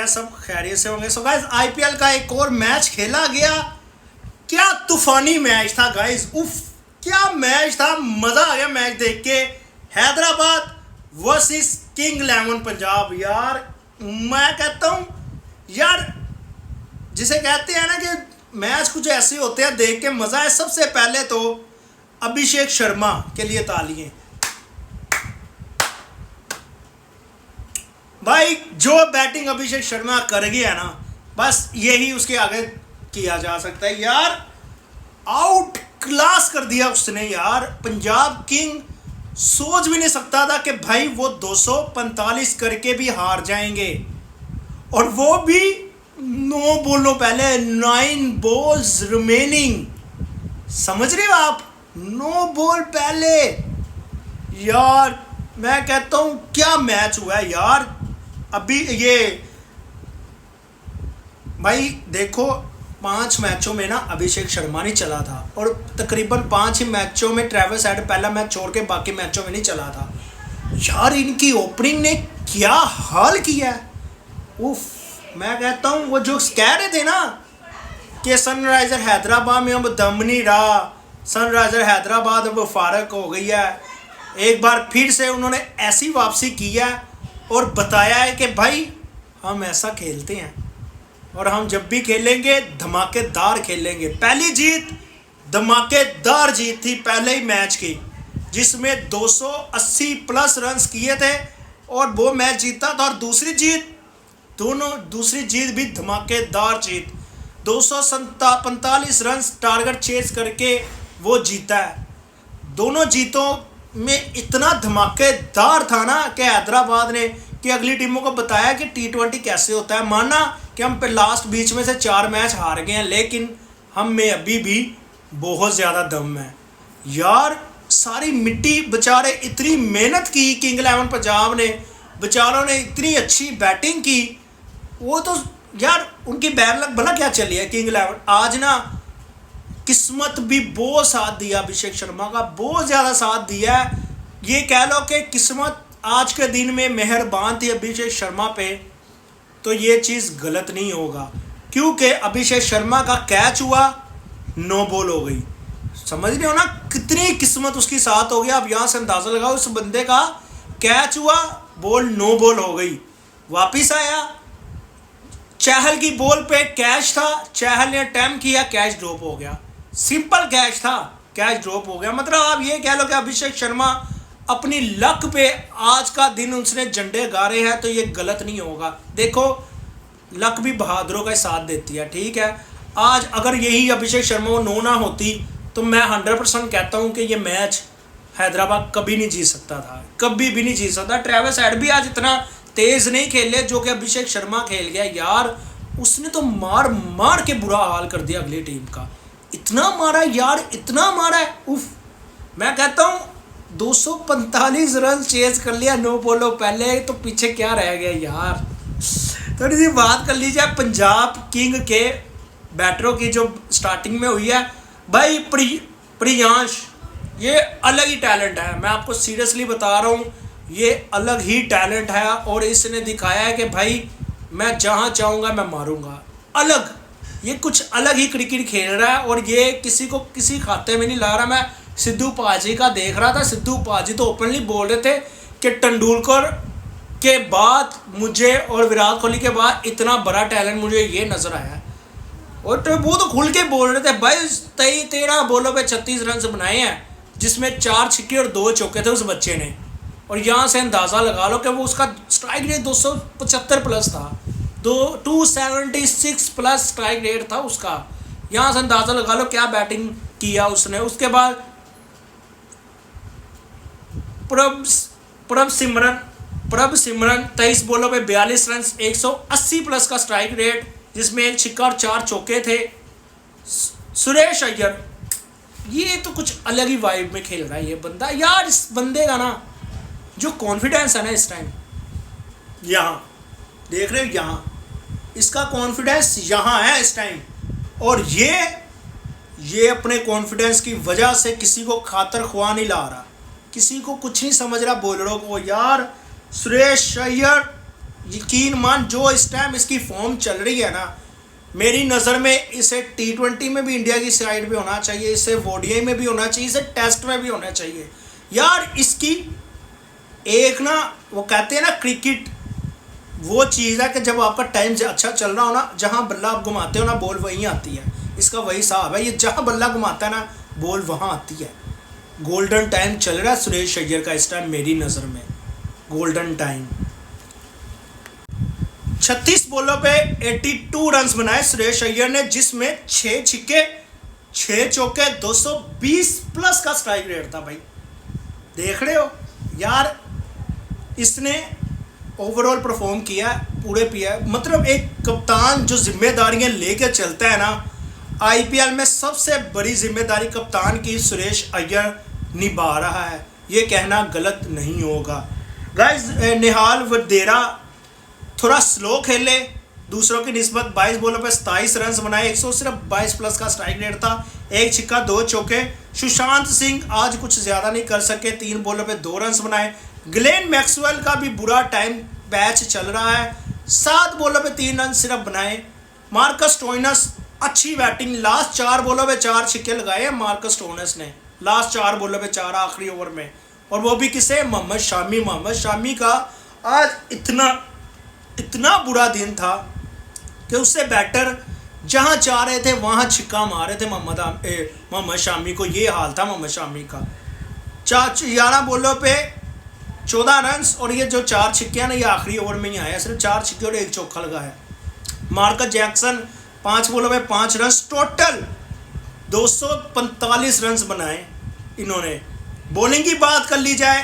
सब खैरियत से होंगे। सो गाइस आईपीएल का एक और मैच खेला गया। क्या तूफानी मैच था गाइस, उफ क्या मैच था, मजा आ गया मैच देख के। Hyderabad versus king 11 Punjab. यार मैं कहता हूँ यार, जिसे कहते हैं ना कि मैच कुछ ऐसे होते हैं देख के मजा है। सबसे पहले तो अभिषेक शर्मा के लिए तालियां भाई, जो बैटिंग अभिषेक शर्मा कर गया ना, बस यही उसके आगे किया जा सकता है। यार आउट क्लास कर दिया उसने यार। पंजाब किंग सोच भी नहीं सकता था कि भाई वो 245 करके भी हार जाएंगे, और वो भी 9 बॉलों पहले, 9 बॉल्स रिमेनिंग। समझ रहे हो आप, 9 बॉल पहले। यार मैं कहता हूं क्या मैच हुआ है यार। अभी ये भाई देखो, 5 मैचों में ना अभिषेक शर्मा नहीं चला था, और तकरीबन 5 ही मैचों में ट्रेविस हेड पहला मैच छोड़ के बाकी मैचों में नहीं चला था। यार इनकी ओपनिंग ने क्या हाल किया है, उफ। मैं कहता हूँ वो जो कह रहे थे ना कि सनराइजर हैदराबाद में अब दम नहीं रहा, सनराइजर हैदराबाद अब फारक हो गई है, एक बार फिर से उन्होंने ऐसी वापसी की है और बताया है कि भाई हम ऐसा खेलते हैं और हम जब भी खेलेंगे धमाकेदार खेलेंगे। पहली जीत धमाकेदार जीत थी पहले ही मैच की, जिसमें 280 प्लस रन्स किए थे और वो मैच जीता था। और दूसरी जीत भी धमाकेदार जीत, 245 रन्स टारगेट चेस करके वो जीता है। दोनों जीतों में इतना धमाकेदार था ना कि हैदराबाद ने कि अगली टीमों को बताया कि T20 कैसे होता है। माना कि हम पे लास्ट बीच में से 4 मैच हार गए हैं, लेकिन हम में अभी भी बहुत ज़्यादा दम है। यार सारी मिट्टी, बेचारे इतनी मेहनत की किंग 11 पंजाब ने, बेचारों ने इतनी अच्छी बैटिंग की। वो तो यार उनकी बैड लक भला क्या चली है किंग 11। आज ना किस्मत भी बहुत साथ दिया, अभिषेक शर्मा का बहुत ज़्यादा साथ दिया है। ये कह लो कि किस्मत आज के दिन में मेहरबान थी अभिषेक शर्मा पे, तो ये चीज़ गलत नहीं होगा, क्योंकि अभिषेक शर्मा का कैच हुआ, 9 बॉल हो गई। समझ रहे हो ना कितनी किस्मत उसकी साथ हो गया। अब यहाँ से अंदाज़ा लगाओ, उस बंदे का कैच हुआ, बॉल 9 बॉल हो गई, वापिस आया, चहल की बॉल पे कैच था, चहल ने अटैम्प्ट किया, कैच ड्रॉप हो गया। सिंपल कैच था, कैच ड्रॉप हो गया। मतलब आप ये कह लो कि अभिषेक शर्मा अपनी लक पे आज का दिन उसने झंडे गाड़े हैं, तो ये गलत नहीं होगा। देखो लक भी बहादुरों का साथ देती है, ठीक है। आज अगर यही अभिषेक शर्मा को 9 ना होती तो मैं 100% कहता हूँ कि ये मैच हैदराबाद कभी नहीं जीत सकता था, कभी भी नहीं जीत सकता। ट्रेविस हेड भी आज इतना तेज नहीं खेले जो कि अभिषेक शर्मा खेल गया। यार उसने तो मार मार के बुरा हाल कर दिया अगली टीम का, इतना मारा यार, इतना मारा है, उफ। मैं कहता हूँ 245 रन चेज कर लिया 9 बॉलों पहले, तो पीछे क्या रह गया यार। थोड़ी सी बात कर लीजिए पंजाब किंग के बैटरों की जो स्टार्टिंग में हुई है। भाई प्रियांश ये अलग ही टैलेंट है, मैं आपको सीरियसली बता रहा हूँ, ये अलग ही टैलेंट है। और इसने दिखाया है कि भाई मैं जहाँ चाहूँगा मैं मारूँगा। अलग, ये कुछ अलग ही क्रिकेट खेल रहा है, और ये किसी को किसी खाते में नहीं ला रहा। मैं सिद्धू पाजी का देख रहा था, सिद्धू पाजी तो ओपनली बोल रहे थे कि तेंदुलकर के बाद मुझे और विराट कोहली के बाद इतना बड़ा टैलेंट मुझे ये नज़र आया। और तो वो तो खुल के बोल रहे थे भाई, 13 बॉलों पे 36 रन बनाए हैं, जिसमें 4 छक्के और 2 चौके थे उस बच्चे ने। और यहाँ से अंदाज़ा लगा लो कि वो उसका स्ट्राइक रेट 275 प्लस था, 276 प्लस स्ट्राइक रेट था उसका। यहाँ से अंदाज़ा लगा लो क्या बैटिंग किया उसने। उसके बाद प्रभ सिमरन 23 बॉलों पे 42 रन, 180 प्लस का स्ट्राइक रेट, जिसमें 1 छक्का और 4 चौके थे। सुरेश अय्यर ये तो कुछ अलग ही वाइब में खेल रहा है ये बंदा। यार इस बंदे का ना जो कॉन्फिडेंस है ना इस टाइम, यहाँ देख रहे हो, यहाँ इसका कॉन्फिडेंस यहाँ है इस टाइम। और ये अपने कॉन्फिडेंस की वजह से किसी को खातर ख्वाह नहीं ला रहा, किसी को कुछ नहीं समझ रहा बॉलरों को। यार सुरेश अय्यर यकीन मान जो इस टाइम इसकी फॉर्म चल रही है ना, मेरी नज़र में इसे T20 में भी इंडिया की साइड पे होना चाहिए, इसे ओडीआई में भी होना चाहिए, इसे टेस्ट में भी होना चाहिए यार। इसकी एक ना वो कहते हैं ना क्रिकेट वो चीज़ है कि जब आपका टाइम अच्छा चल रहा हो ना, जहाँ बल्ला आप घुमाते हो ना बॉल वहीं आती है। इसका वही हिसाब है, ये जहाँ बल्ला घुमाता है ना बॉल वहाँ आती है। गोल्डन टाइम चल रहा है सुरेश अय्यर का इस टाइम मेरी नज़र में, गोल्डन टाइम। 36 बॉलों पे 82 रन बनाए सुरेश अय्यर ने, जिसमें 6 छक्के 6 चौके 220 प्लस का स्ट्राइक रेट था भाई। देख रहे हो यार, इसने ओवरऑल परफॉर्म किया पूरे पिया। मतलब एक कप्तान जो जिम्मेदारियां लेके चलता है ना, आईपीएल में सबसे बड़ी जिम्मेदारी कप्तान की सुरेश अय्यर निभा रहा है, ये कहना गलत नहीं होगा। गाइस निहाल वडेरा थोड़ा स्लो खेले दूसरों की निस्बत, 22 बॉलों पे 27 रन बनाए, 122 प्लस का स्ट्राइक रेट था, 1 छक्का 2 चौके। सुशांत सिंह आज कुछ ज़्यादा नहीं कर सके, 3 बॉलों पे 2 रन बनाए। ग्लेन मैक्सवेल का भी बुरा टाइम बैच चल रहा है, 7 बॉलों पे 3 रन सिर्फ बनाए। मार्कस स्टोइनस अच्छी बैटिंग, लास्ट 4 बॉलों पे 4 छक्के लगाए मार्कस स्टोइनस ने, लास्ट 4 बॉलों पे 4 आखिरी ओवर में, और वो भी किसे, मोहम्मद शामी। मोहम्मद शामी का आज इतना बुरा दिन था कि उससे बैटर जहां चाह रहे थे वहां छिक्का मार रहे थे मोहम्मद शामी को, ये हाल था मोहम्मद शामी का। 11 बॉलों पे 14 रन, और ये जो 4 छिक्के ना ये आखिरी ओवर में ही आया, सिर्फ 4 छिक्के और 1 चौका लगाया। मार्कस जैक्सन 5 बॉलों में 5 रन, टोटल 245 रन बनाए इन्होंने। बॉलिंग की बात कर ली जाए,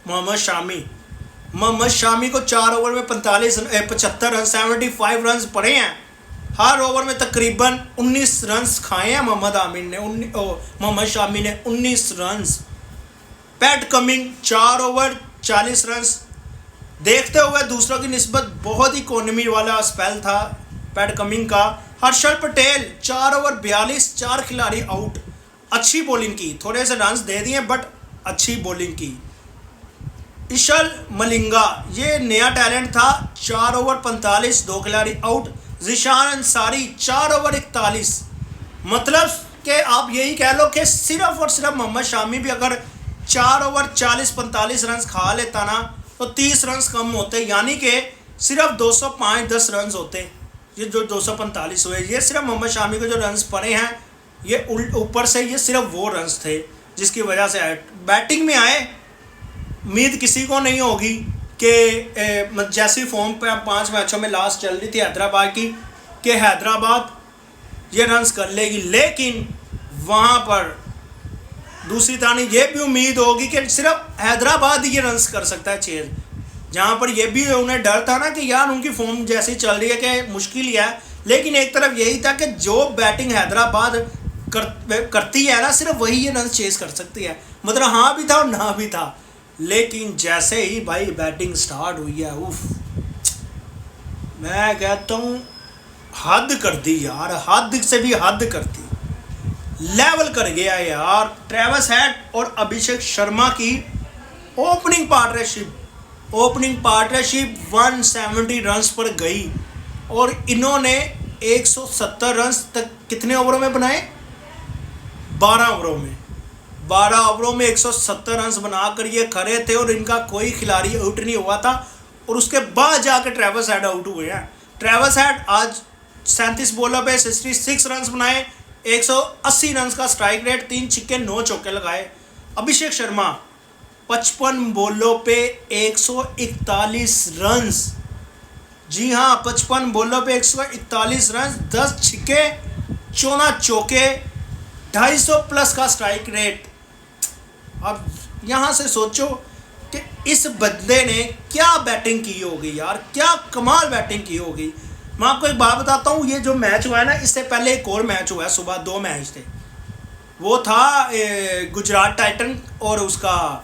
मोहम्मद शामी को 4 ओवर में 75 रन 75 रन पड़े हैं। हर ओवर में तकरीबन 19 रन खाए हैं मोहम्मद शामी ने 19 run. PAT coming 4 over 40 run. देखते हुए दूसरों की निस्बत बहुत ही इकोनॉमी वाला स्पेल था पैट कमिंग का। हर्षल पटेल 4 ओवर 42, 4 खिलाड़ी आउट, अच्छी बॉलिंग की, थोड़े से रन दे दिए बट अच्छी बॉलिंग की। इशल मलिंगा ये नया टैलेंट था, 4 ओवर 45, 2 खिलाड़ी आउट। जिशान अंसारी 4 ओवर 41, मतलब कि आप यही कह लो कि सिर्फ और सिर्फ मोहम्मद शामी भी अगर 4 ओवर 40-45 रन खा लेता ना तो 30 रन कम होते, यानी कि सिर्फ 205-10 रन होते। ये जो 245 हुए ये सिर्फ मोहम्मद शामी को जो रन पड़े हैं ये ऊपर से ये सिर्फ वो रन थे जिसकी वजह से बैटिंग में आए। उम्मीद किसी को नहीं होगी कि जैसी फॉर्म पे 5 मैचों में लास्ट चल रही थी हैदराबाद की कि हैदराबाद ये रन्स कर लेगी, लेकिन वहाँ पर दूसरी तरह ये भी उम्मीद होगी कि सिर्फ हैदराबाद ही ये रन्स कर सकता है चेज, जहाँ पर ये भी उन्हें डर था ना कि यार उनकी फॉर्म जैसी चल रही है कि मुश्किल ही है। लेकिन एक तरफ यही था कि जो बैटिंग हैदराबाद करती है ना सिर्फ वही ये रन चेज कर सकती है, मतलब हाँ भी था और ना भी था। लेकिन जैसे ही भाई बैटिंग स्टार्ट हुई है, उफ, मैं कहता हूँ हद कर दी यार, हद से भी हद कर दी, लेवल कर गया यार। ट्रेविस हेड और अभिषेक शर्मा की ओपनिंग पार्टनरशिप 170 रन पर गई और इन्होंने 170 रन तक कितने ओवरों में बनाए, 12 ओवरों में 170 रन बनाकर ये खड़े थे और इनका कोई खिलाड़ी आउट नहीं हुआ था। और उसके बाद जाकर ट्रेविस हेड आउट हुए हैं। ट्रेविस हेड आज 37 बॉलों पे 66 रन बनाए, 180 रन का स्ट्राइक रेट, 3 छक्के 9 चौके लगाए। अभिषेक शर्मा 55 बॉलों पे 141 रन, जी हाँ 55 बॉलों पे 141 रन, 10 छक्के 14 चौके, 250 प्लस का स्ट्राइक रेट। अब यहाँ से सोचो कि इस बंदे ने क्या बैटिंग की होगी यार, क्या कमाल बैटिंग की होगी। मैं आपको एक बात बताता हूँ, ये जो मैच हुआ है ना इससे पहले एक और मैच हुआ है, सुबह 2 मैच थे। वो था गुजरात टाइटन और उसका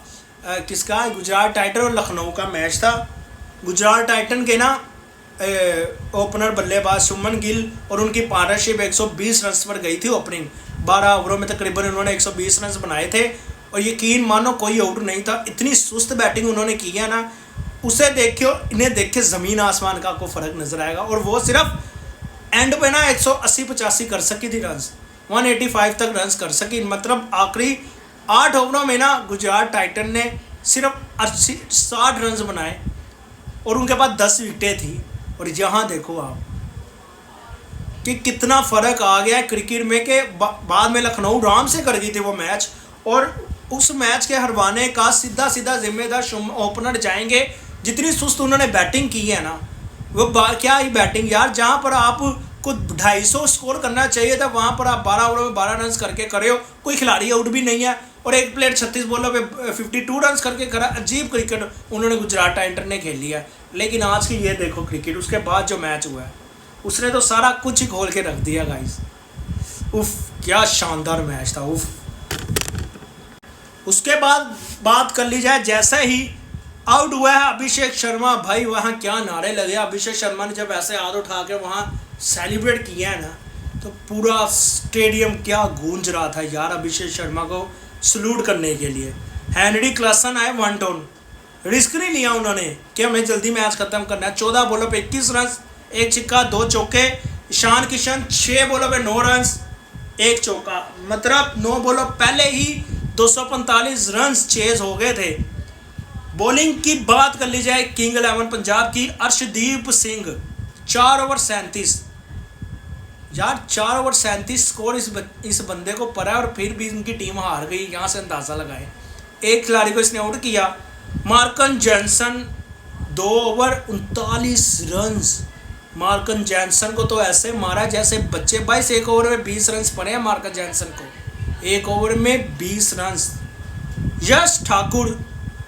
किसका, गुजरात टाइटन और लखनऊ का मैच था। गुजरात टाइटन के ना ओपनर बल्लेबाज शुभमन गिल और उनकी पार्टनरशिप 120 रन पर गई थी ओपनिंग। 12 ओवरों में तकरीबन उन्होंने 120 रन बनाए थे और यकीन मानो कोई आउट नहीं था। इतनी सुस्त बैटिंग उन्होंने की है ना, उसे देखियो, इन्हें देख के ज़मीन आसमान का आपको फ़र्क नज़र आएगा। और वो सिर्फ एंड पे ना 180-85 कर सकी थी रन्स, 185 तक रन्स कर सकी। मतलब आखिरी 8 ओवरों में ना गुजरात टाइटन ने सिर्फ 60 रन्स बनाए और उनके पास 10 विकेटें थी। और यहाँ देखो आप कि कितना फ़र्क आ गया है क्रिकेट में, कि बाद में लखनऊ आराम से कर गई थी वो मैच। और उस मैच के हरवाने का सीधा सीधा जिम्मेदार ओपनर जाएंगे। जितनी सुस्त उन्होंने बैटिंग की है ना, वो क्या ही बैटिंग यार, जहाँ पर आपको 250 स्कोर करना चाहिए था वहाँ पर आप 12 ओवर में 12 रन करके करे हो। कोई खिलाड़ी आउट भी नहीं है और एक प्लेयर 36 बॉलों पे 52 रन करके करा। अजीब क्रिकेट उन्होंने गुजरात टाइटन ने खेल लिया। लेकिन आज की ये देखो क्रिकेट, उसके बाद जो मैच हुआ है उसने तो सारा कुछ ही खोल के रख दिया गाइस। उफ, क्या शानदार मैच था, उफ। उसके बाद बात कर ली जाए, जैसे ही आउट हुआ है अभिषेक शर्मा, भाई वहाँ क्या नारे लगे। अभिषेक शर्मा ने जब ऐसे हाथ उठा के वहाँ सेलिब्रेट किया है ना, तो पूरा स्टेडियम क्या गूंज रहा था यार अभिषेक शर्मा को सल्यूट करने के लिए। हेनरी क्लासन आए 1 डाउन, रिस्क नहीं लिया उन्होंने कि हमें जल्दी मैच खत्म करना है। 14 बॉलों पे 21 रन, 1 छक्का 2 चौके। ईशान किशन 6 बॉलों पे 9 रन 1 चौका। मतलब 9 बॉलों पहले ही 245 रन चेज हो गए थे। बॉलिंग की बात कर ली जाए किंग 11 पंजाब की, अर्शदीप सिंह 4 ओवर 37 यार, 4 ओवर 37 स्कोर इस बंदे को पड़ा है और फिर भी इनकी टीम हार गई। यहाँ से अंदाज़ा लगाए। एक खिलाड़ी को इसने आउट किया, Markan Jansen 2 over 39 run. Markan Jansen को तो ऐसे मारा जैसे बच्चे। 22 एक ओवर में 20 रन पड़े हैं मार्कन जैनसन को, एक ओवर में 20 रन। यश ठाकुर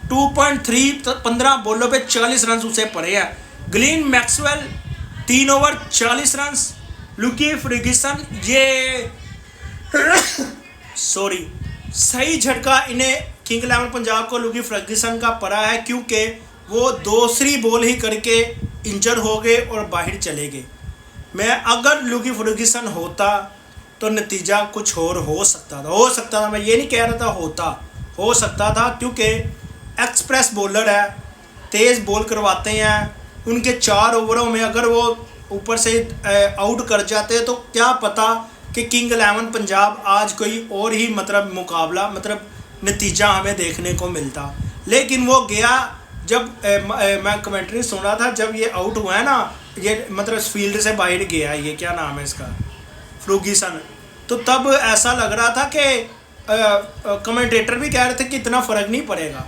2.3 15 बॉलों पे 40 रन उसे पड़े हैं। Glenn Maxwell 3 over 40 run. लुकी फर्ग्यूसन ये सही झटका इन्हें किंग 11 पंजाब को लुकी फर्ग्यूसन का पड़ा है, क्योंकि वो दूसरी बॉल ही करके इंजर हो गए और बाहर चले गए। अगर लुकी फर्ग्यूसन होता तो नतीजा कुछ और हो सकता था। मैं ये नहीं कह रहा था, हो सकता था, क्योंकि एक्सप्रेस बॉलर है, तेज़ बॉल करवाते हैं। उनके 4 ओवरों में अगर वो ऊपर से आउट कर जाते तो क्या पता कि किंग 11 पंजाब आज कोई और ही मुकाबला नतीजा हमें देखने को मिलता। लेकिन वो गया, जब मैं कमेंट्री सुन रहा था, जब ये आउट हुआ है ना, ये फील्ड से बाहर गया, ये क्या नाम है इसका, फर्ग्यूसन, तो तब ऐसा लग रहा था कि कमेंटेटर भी कह रहे थे कि इतना फ़र्क नहीं पड़ेगा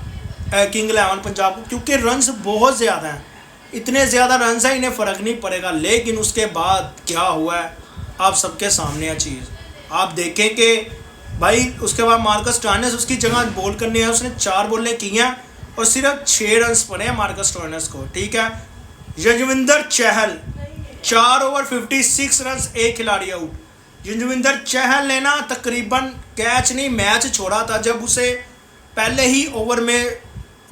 किंग 11 पंजाब को, क्योंकि रन्स बहुत ज़्यादा हैं, इतने ज़्यादा रन्स हैं, इन्हें फ़र्क नहीं पड़ेगा। लेकिन उसके बाद क्या हुआ है आप सबके सामने है चीज़। आप देखें कि भाई उसके बाद मार्कस स्टोइनिस उसकी जगह बॉल करने है, उसने 4 बॉलें की हैं और सिर्फ 6 रन पड़े हैं मार्कस स्टोइनिस को, ठीक है। यजविंदर चहल 4 ओवर 56 रन, एक खिलाड़ी आउट। यजविंदर चहल ने ना तकरीबन कैच नहीं मैच छोड़ा था। जब उसे पहले ही ओवर में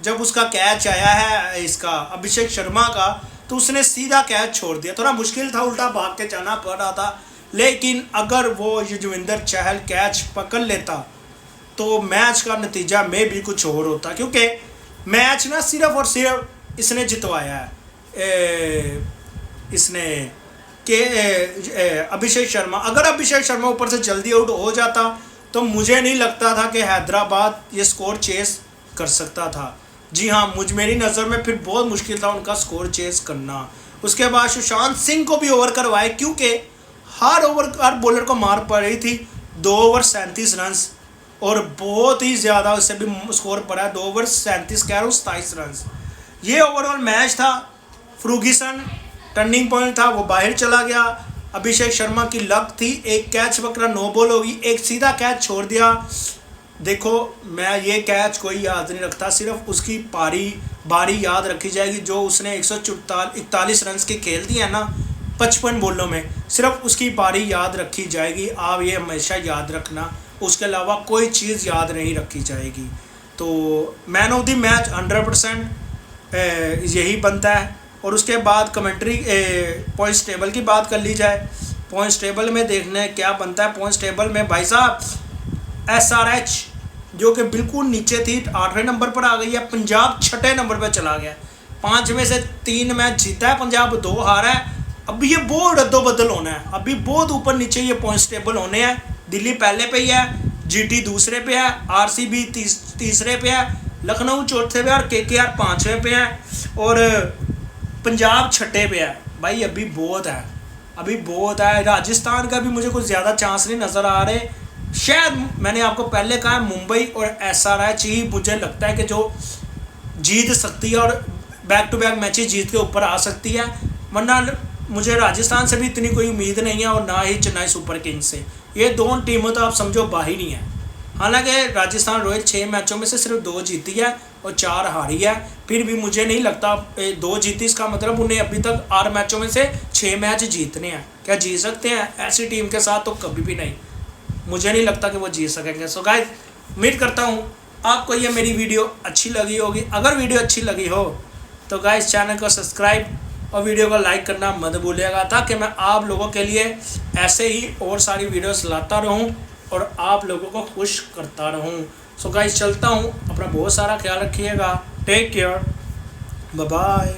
जब उसका कैच आया है इसका अभिषेक शर्मा का, तो उसने सीधा कैच छोड़ दिया। थोड़ा मुश्किल था, उल्टा भाग के जाना पड़ रहा था। लेकिन अगर वो युजवेंद्र चहल कैच पकड़ लेता तो मैच का नतीजा में भी कुछ और होता, क्योंकि मैच ना सिर्फ और सिर्फ इसने जितवाया है, इसने के अभिषेक शर्मा। अगर अभिषेक शर्मा ऊपर से जल्दी आउट हो जाता तो मुझे नहीं लगता था कि हैदराबाद ये स्कोर चेस कर सकता था। जी हाँ, मेरी नज़र में फिर बहुत मुश्किल था उनका स्कोर चेस करना। उसके बाद सुशांत सिंह को भी ओवर करवाए, क्योंकि हर बॉलर को मार पड़ रही थी। 2 ओवर 37 रन और बहुत ही ज़्यादा उससे भी स्कोर पड़ा, 2 ओवर 37 कह रहा हूँ 27 रन। ये ओवरऑल मैच था। फर्ग्यूसन टर्निंग पॉइंट था, वो बाहर चला गया। अभिषेक शर्मा की लक थी, एक कैच पकड़ा, 9 बॉल होगी, एक सीधा कैच छोड़ दिया। देखो मैं ये कैच कोई याद नहीं रखता, सिर्फ उसकी बारी याद रखी जाएगी जो उसने 141 रन के खेल दिए हैं ना 55 बॉलों में, सिर्फ उसकी बारी याद रखी जाएगी। आप ये हमेशा याद रखना, उसके अलावा कोई चीज़ याद नहीं रखी जाएगी। तो मैन ऑफ द मैच 100% यही बनता है। और उसके बाद कमेंट्री पॉइंट्स टेबल की बात कर ली जाए। पॉइंट्स टेबल में देखना है क्या बनता है। पॉइंट्स टेबल में भाई साहब SRH जो कि बिल्कुल नीचे थी 8वें नंबर पर आ गई है, पंजाब 6ठे नंबर पर चला गया। 5 में से 3 मैच जीता है पंजाब, 2 हारा है। अभी ये बहुत अद्दो-बदल होना है, अभी बहुत ऊपर नीचे ये पॉइंट्स टेबल होने हैं। दिल्ली पहले पे ही है, जीटी दूसरे पे है, आरसीबी तीसरे पे है, लखनऊ चौथे पे है और केकेआर 5वें पे है और पंजाब छठे पे है। भाई अभी बहुत है, अभी बहुत है। राजस्थान का भी मुझे कुछ ज़्यादा चांस नहीं नज़र आ रहे। शायद मैंने आपको पहले कहा मुंबई और एसआरएच ही मुझे लगता है कि जो जीत सकती है और बैक टू बैक मैचेस जीत के ऊपर आ सकती है, वरना मुझे राजस्थान से भी इतनी कोई उम्मीद नहीं है और ना ही चेन्नई सुपर किंग्स से। ये दोनों टीमों तो आप समझो बाहर ही हैं। हालांकि राजस्थान रॉयल्स 6 मैचों में से सिर्फ 2 जीती है और 4 हारी है, फिर भी मुझे नहीं लगता 2 जीती इसका मतलब उन्हें अभी तक 8 मैचों में से 6 मैच जीतने हैं। क्या जीत सकते हैं ऐसी टीम के साथ? तो कभी भी नहीं, मुझे नहीं लगता कि वो जीत सकेंगे। सो गाइस, उम्मीद करता हूँ आपको ये मेरी वीडियो अच्छी लगी होगी। अगर वीडियो अच्छी लगी हो तो गाइस चैनल को सब्सक्राइब और वीडियो को लाइक करना मत भूलिएगा, ताकि मैं आप लोगों के लिए ऐसे ही और सारी वीडियोस लाता रहूं और आप लोगों को खुश करता रहूं। सो गाइस चलता हूं, अपना बहुत सारा ख्याल रखिएगा। Take care, bye bye.